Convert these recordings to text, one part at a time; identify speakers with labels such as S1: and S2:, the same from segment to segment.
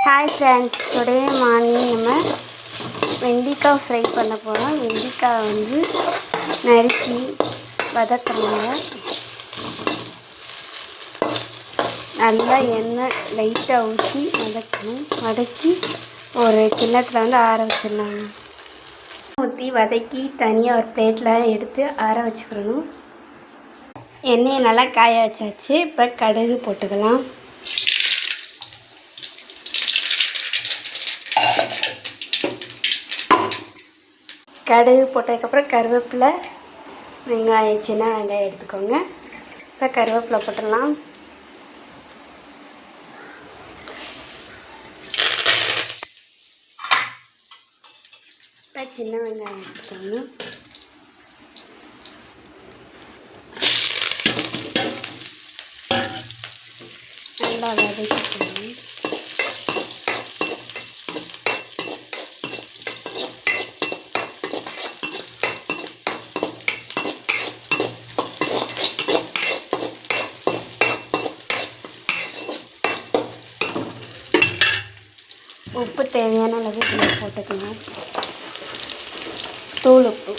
S1: Hi friends, today morning நம்ம வெண்டிக்காய் fry பண்ண போகிறோம். வெண்டிக்காய் வந்து நறுக்கி வதக்குறாங்க. நல்லா எண்ணெய் லைட்டாக ஊற்றி வதக்கணும். வதக்கி ஒரு கிண்ணத்தில் வந்து ஆற வச்சிடலாங்க. ஊற்றி வதக்கி தனியாக ஒரு பிளேட்டில் எடுத்து ஆற வச்சுக்கிறணும். எண்ணெயை நல்லா காய வச்சாச்சு. இப்போ கடுகு போட்டுக்கலாம். கடுகு போட்டதுக்கப்புறம் கருவேப்பிலை, வெங்காயம், சின்ன வெங்காயம் எடுத்துக்கோங்க. இப்போ கருவேப்பிலை போட்டுடலாம். இப்போ சின்ன வெங்காயம் எடுத்துக்கோங்க. நல்லா வதக்கிக்கோங்க. உப்பு தேவையான அளவு போட்டுக்கலாம். தூள் உப்பு.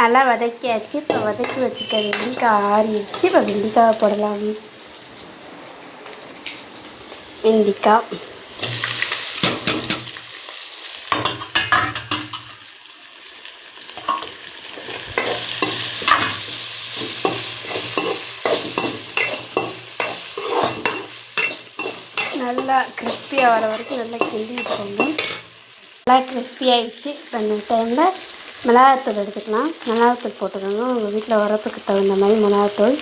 S1: நல்லா வதக்கியாச்சு. இப்போ வதக்கி வச்சுருக்க வெண்டிக்காய் ஆறிடுச்சு. இப்போ வெண்டிக்காய் போடலாம். வெண்டிக்காய் நல்லா கிறிஸ்பியாக வர வரைக்கும் நல்லா கிண்டி விட்டுக்கோங்க. நல்லா கிறிஸ்பி ஆகிடுச்சு. இப்போ அந்த டைமில் மிளகாத்தூள் எடுத்துக்கலாம். மிளகாத்தூள் போட்டுக்கோங்க. உங்கள் வீட்டில் உரப்புக்கு தகுந்த மாதிரி மிளகாத்தூள்.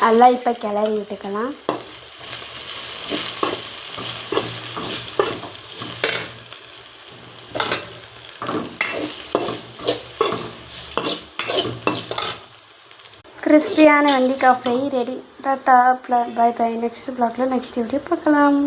S1: நல்லா இப்போ கிளறி விட்டுக்கலாம். கிறிஸ்பியான வெண்டிக்காய் fry ready. Tata. Bye bye. Next ப்ளாகில் நெக்ஸ்ட் வீடியோ பார்க்கலாம்.